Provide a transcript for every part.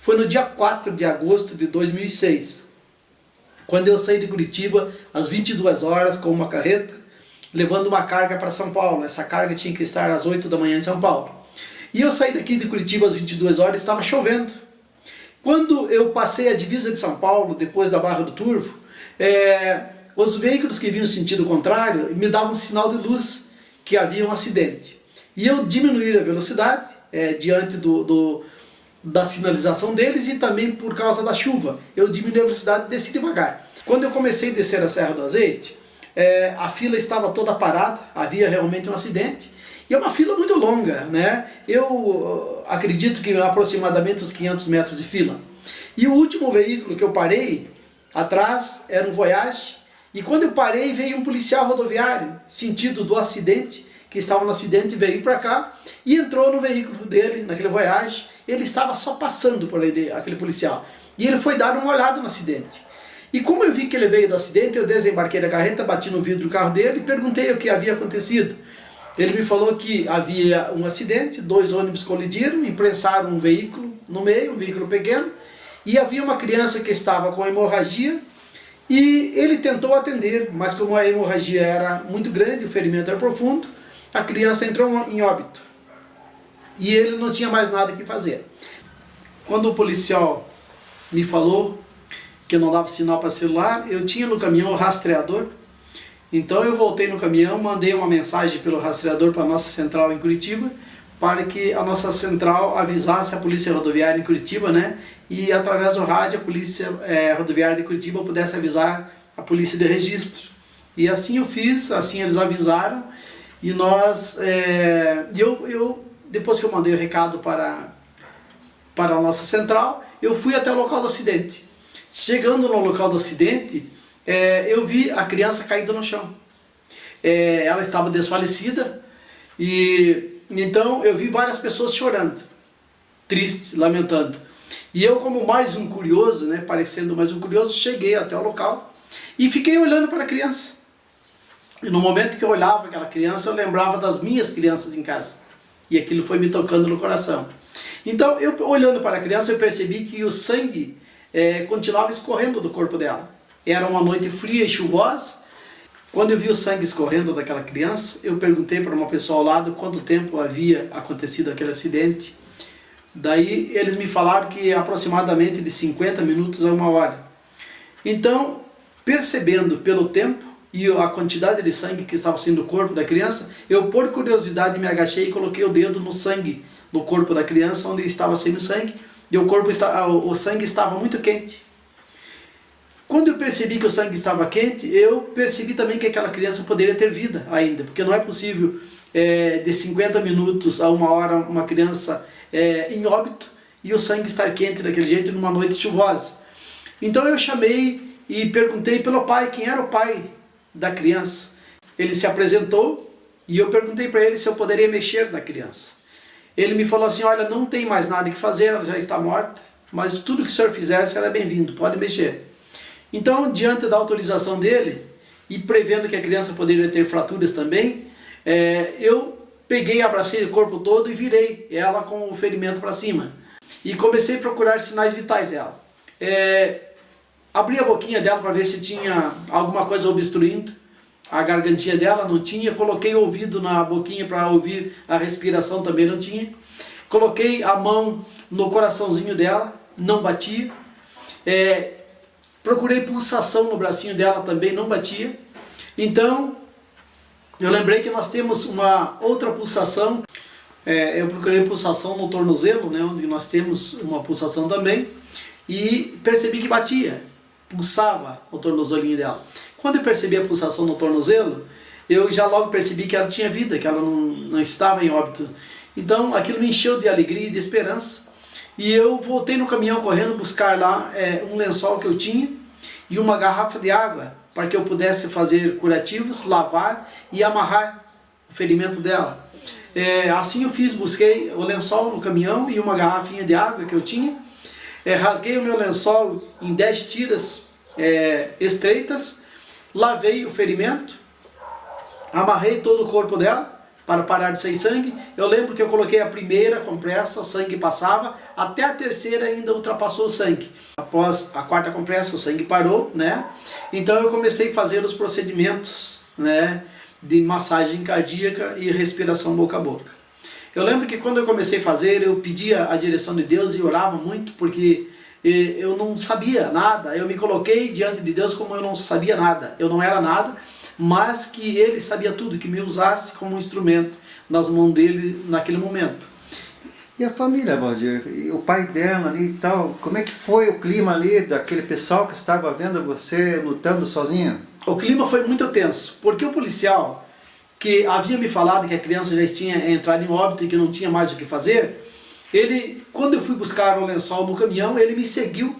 Foi no dia 4 de agosto de 2006, quando eu saí de Curitiba às 22 horas com uma carreta, levando uma carga para São Paulo. Essa carga tinha que estar às 8 da manhã em São Paulo. E eu saí daqui de Curitiba às 22 horas, estava chovendo. Quando eu passei a divisa de São Paulo, depois da Barra do Turvo, os veículos que vinham sentido contrário me davam um sinal de luz que havia um acidente. E eu diminuí a velocidade diante da sinalização deles e também por causa da chuva. Eu diminuí a velocidade e desci devagar. Quando eu comecei a descer a Serra do Azeite, a fila estava toda parada, havia realmente um acidente. E é uma fila muito longa, né? Eu acredito que aproximadamente uns 500 metros de fila. E o último veículo que eu parei, atrás, era um Voyage. E quando eu parei, veio um policial rodoviário, sentido do acidente, que estava no acidente, veio para cá e entrou no veículo dele, naquele Voyage. Ele estava só passando por ali, aquele policial. E ele foi dar uma olhada no acidente. E como eu vi que ele veio do acidente, eu desembarquei da carreta, bati no vidro do carro dele e perguntei o que havia acontecido. Ele me falou que havia um acidente, 2 ônibus colidiram, imprensaram um veículo no meio, um veículo pequeno, e havia uma criança que estava com hemorragia, e ele tentou atender, mas como a hemorragia era muito grande, o ferimento era profundo, a criança entrou em óbito. E ele não tinha mais nada que fazer. Quando o policial me falou que não dava sinal para celular, eu tinha no caminhão o rastreador. Então eu voltei no caminhão, mandei uma mensagem pelo rastreador para a nossa central em Curitiba, para que a nossa central avisasse a Polícia Rodoviária em Curitiba, né? E através do rádio a Polícia Rodoviária de Curitiba pudesse avisar a Polícia de Registro. E assim eu fiz, assim eles avisaram, e nós, depois que eu mandei o recado para a nossa central, eu fui até o local do acidente. Chegando no local do acidente, eu vi a criança caída no chão. Ela estava desfalecida e então eu vi várias pessoas chorando, tristes, lamentando. E eu, como mais um curioso, né, parecendo mais um curioso, cheguei até o local e fiquei olhando para a criança. E no momento que eu olhava aquela criança, eu lembrava das minhas crianças em casa. E aquilo foi me tocando no coração. Então, eu olhando para a criança, eu percebi que o sangue continuava escorrendo do corpo dela. Era uma noite fria e chuvosa. Quando eu vi o sangue escorrendo daquela criança, eu perguntei para uma pessoa ao lado quanto tempo havia acontecido aquele acidente. Daí eles me falaram que aproximadamente de 50 minutos a 1 hora. Então, percebendo pelo tempo e a quantidade de sangue que estava saindo do corpo da criança, eu por curiosidade me agachei e coloquei o dedo no sangue do corpo da criança, onde estava saindo sangue, e o sangue estava muito quente. Quando eu percebi que o sangue estava quente, eu percebi também que aquela criança poderia ter vida ainda, porque não é possível de 50 minutos a 1 hora uma criança em óbito e o sangue estar quente daquele jeito numa noite chuvosa. Então eu chamei e perguntei pelo pai, quem era o pai da criança. Ele se apresentou e eu perguntei para ele se eu poderia mexer na criança. Ele me falou assim: olha, não tem mais nada que fazer, ela já está morta, mas tudo que o senhor fizer será bem-vindo, pode mexer. Então, diante da autorização dele, e prevendo que a criança poderia ter fraturas também, eu peguei, abracei o corpo todo e virei ela com o ferimento para cima. E comecei a procurar sinais vitais dela. Abri a boquinha dela para ver se tinha alguma coisa obstruindo. A gargantinha dela não tinha. Coloquei o ouvido na boquinha para ouvir a respiração, também não tinha. Coloquei a mão no coraçãozinho dela, não batia. Procurei pulsação no bracinho dela, também não batia. Então, eu lembrei que nós temos uma outra pulsação. Eu procurei pulsação no tornozelo, né, onde nós temos uma pulsação também. E percebi que batia, pulsava o tornozelinho dela. Quando eu percebi a pulsação no tornozelo, eu já logo percebi que ela tinha vida, que ela não estava em óbito. Então, aquilo me encheu de alegria e de esperança. E eu voltei no caminhão correndo buscar lá um lençol que eu tinha e uma garrafa de água para que eu pudesse fazer curativos, lavar e amarrar o ferimento dela. Assim eu fiz, busquei o lençol no caminhão e uma garrafinha de água que eu tinha. Rasguei o meu lençol em 10 tiras estreitas, lavei o ferimento, amarrei todo o corpo dela, para parar de sair sangue. Eu lembro que eu coloquei a primeira compressa, o sangue passava, até a terceira ainda ultrapassou o sangue. Após a quarta compressa, o sangue parou, né? Então eu comecei a fazer os procedimentos, né, de massagem cardíaca e respiração boca a boca. Eu lembro que quando eu comecei a fazer, eu pedia a direção de Deus e orava muito, porque eu não sabia nada. Eu me coloquei diante de Deus como eu não sabia nada. Eu não era nada, mas que Ele sabia tudo, que me usasse como um instrumento nas mãos dele naquele momento. E a família, Valdir? E o pai dela ali e tal, como é que foi o clima ali daquele pessoal que estava vendo você lutando sozinho? O clima foi muito tenso, porque o policial que havia me falado que a criança já tinha entrado em óbito e que não tinha mais o que fazer, ele, quando eu fui buscar o lençol no caminhão, ele me seguiu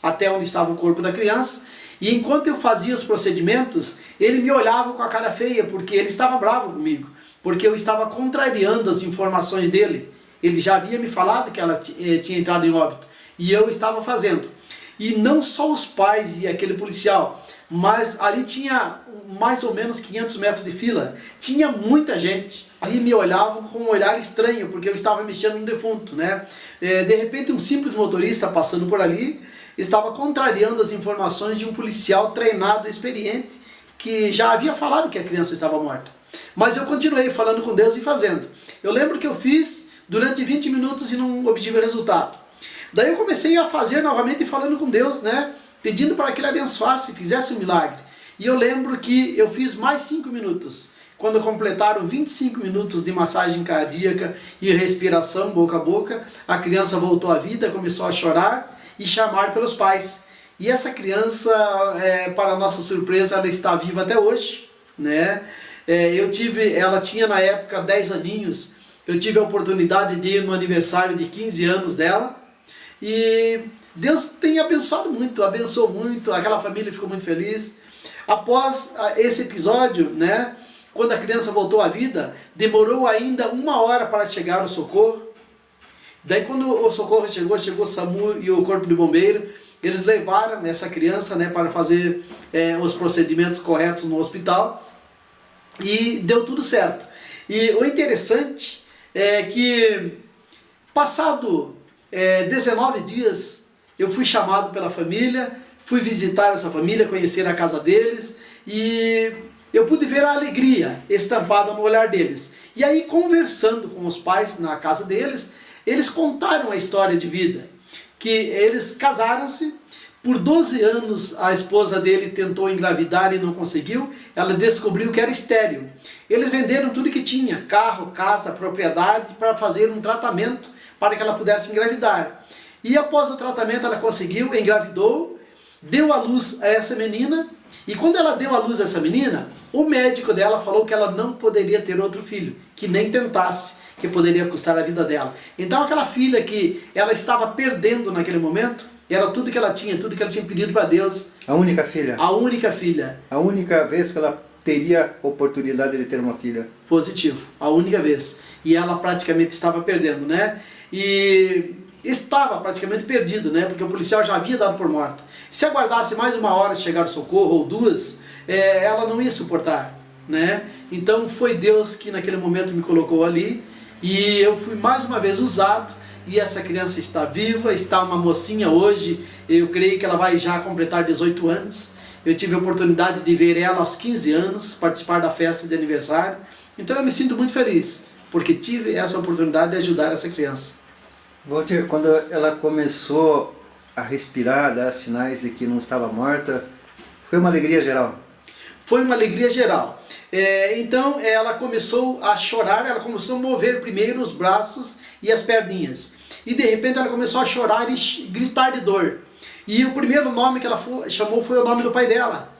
até onde estava o corpo da criança, e enquanto eu fazia os procedimentos, ele me olhava com a cara feia, porque ele estava bravo comigo, porque eu estava contrariando as informações dele. Ele já havia me falado que ela tinha entrado em óbito, e eu estava fazendo. E não só os pais e aquele policial, mas ali tinha mais ou menos 500 metros de fila. Tinha muita gente. Ali me olhavam com um olhar estranho, porque eu estava mexendo no defunto, né? De repente um simples motorista passando por ali estava contrariando as informações de um policial treinado, experiente, que já havia falado que a criança estava morta. Mas eu continuei falando com Deus e fazendo. Eu lembro que eu fiz durante 20 minutos e não obtive resultado. Daí eu comecei a fazer novamente falando com Deus, né? Pedindo para que Ele abençoasse, fizesse um milagre. E eu lembro que eu fiz mais 5 minutos. Quando completaram 25 minutos de massagem cardíaca e respiração boca a boca, a criança voltou à vida, começou a chorar e chamar pelos pais. E essa criança, para nossa surpresa, ela está viva até hoje, né? Ela tinha na época 10 aninhos, eu tive a oportunidade de ir no aniversário de 15 anos dela, e Deus tem abençoou muito, aquela família ficou muito feliz. Após esse episódio, né, quando a criança voltou à vida, demorou ainda 1 hora para chegar o socorro. Daí quando o socorro chegou o SAMU e o corpo de bombeiro, eles levaram essa criança, né, para fazer os procedimentos corretos no hospital, e deu tudo certo. E o interessante é que, passado 19 dias, eu fui chamado pela família, fui visitar essa família, conhecer a casa deles, e eu pude ver a alegria estampada no olhar deles. E aí, conversando com os pais na casa deles, eles contaram a história de vida, que eles casaram-se, por 12 anos a esposa dele tentou engravidar e não conseguiu, ela descobriu que era estéril. Eles venderam tudo que tinha, carro, casa, propriedade, para fazer um tratamento para que ela pudesse engravidar. E após o tratamento ela conseguiu, engravidou, deu à luz a essa menina, e quando ela deu à luz a essa menina, o médico dela falou que ela não poderia ter outro filho, que nem tentasse, que poderia custar a vida dela. Então aquela filha que ela estava perdendo naquele momento, era tudo que ela tinha pedido para Deus. A única filha? A única filha. A única vez que ela teria oportunidade de ter uma filha? Positivo, a única vez. E ela praticamente estava perdendo, né? E estava praticamente perdido, né? Porque o policial já havia dado por morta. Se aguardasse mais 1 hora chegar o socorro, ou 2, ela não ia suportar, né? Então foi Deus que naquele momento me colocou ali, e eu fui mais uma vez usado, e essa criança está viva, está uma mocinha hoje, eu creio que ela vai já completar 18 anos. Eu tive a oportunidade de ver ela aos 15 anos, participar da festa de aniversário. Então eu me sinto muito feliz, porque tive essa oportunidade de ajudar essa criança. Valdir, quando ela começou a respirar, dar sinais de que não estava morta, foi uma alegria geral? Foi uma alegria geral. Então ela começou a chorar, ela começou a mover primeiro os braços e as perninhas. E de repente ela começou a chorar e gritar de dor. E o primeiro nome que ela chamou foi o nome do pai dela.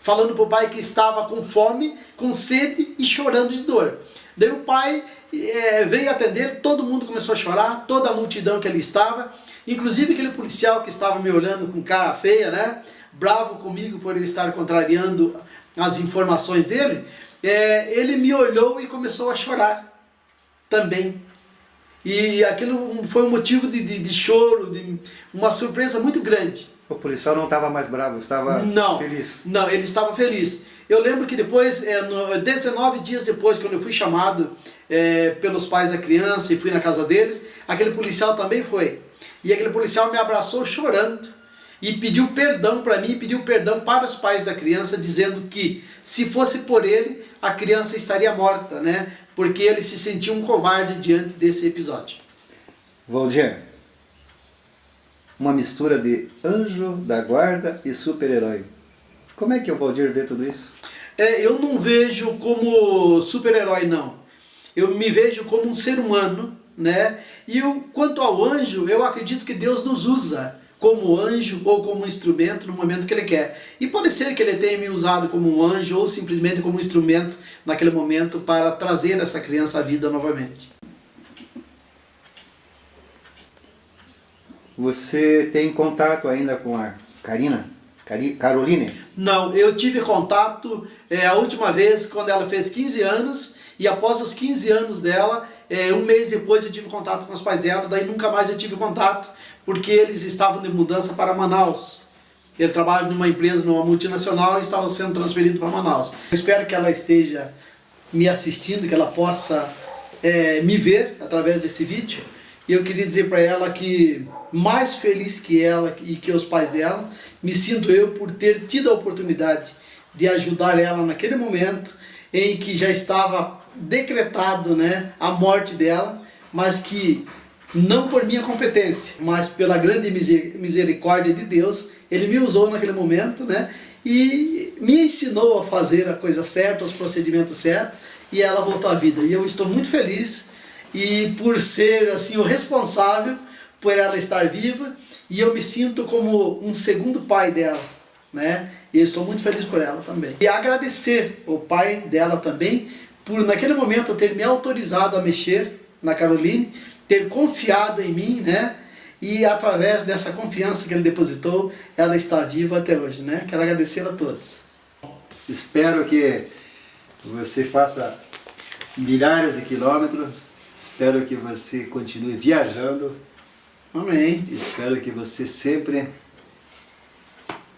Falando para o pai que estava com fome, com sede e chorando de dor. Daí o pai veio atender, todo mundo começou a chorar, toda a multidão que ali estava. Inclusive aquele policial que estava me olhando com cara feia, né? Bravo comigo por eu estar contrariando as informações dele. Ele me olhou e começou a chorar também. E aquilo foi um motivo de choro, de uma surpresa muito grande. O policial não estava mais bravo, estava feliz? Não, ele estava feliz. Eu lembro que depois, 19 dias depois, quando eu fui chamado pelos pais da criança e fui na casa deles, aquele policial também foi. E aquele policial me abraçou chorando e pediu perdão para mim, pediu perdão para os pais da criança, dizendo que se fosse por ele, a criança estaria morta, né? Porque ele se sentia um covarde diante desse episódio. Valdir, uma mistura de anjo da guarda e super-herói. Como é que o Valdir vê tudo isso? Eu não vejo como super-herói, não. Eu me vejo como um ser humano, né? E quanto ao anjo, eu acredito que Deus nos usa como anjo ou como instrumento no momento que Ele quer. E pode ser que Ele tenha me usado como um anjo ou simplesmente como um instrumento naquele momento para trazer essa criança à vida novamente. Você tem contato ainda com a Caroline? Não, eu tive contato a última vez quando ela fez 15 anos e após os 15 anos dela, um mês depois eu tive contato com os pais dela, daí nunca mais eu tive contato porque eles estavam de mudança para Manaus. Ele trabalha numa empresa, numa multinacional e estava sendo transferido para Manaus. Eu espero que ela esteja me assistindo, que ela possa me ver através desse vídeo. E eu queria dizer para ela que mais feliz que ela e que os pais dela, me sinto eu por ter tido a oportunidade de ajudar ela naquele momento em que já estava decretado, né, a morte dela, mas que não por minha competência, mas pela grande misericórdia de Deus, Ele me usou naquele momento, né, e me ensinou a fazer a coisa certa, os procedimentos certos, e ela voltou à vida. E eu estou muito feliz e por ser assim o responsável por ela estar viva, e eu me sinto como um segundo pai dela, né? E eu estou muito feliz por ela também. E agradecer o pai dela também por naquele momento ter me autorizado a mexer na Caroline, ter confiado em mim, né? E através dessa confiança que ele depositou, ela está viva até hoje, né? Quero agradecer a todos. Espero que você faça milhares de quilômetros, espero que você continue viajando. Amém. Espero que você sempre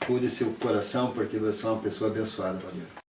use seu coração, porque você é uma pessoa abençoada, Valdir.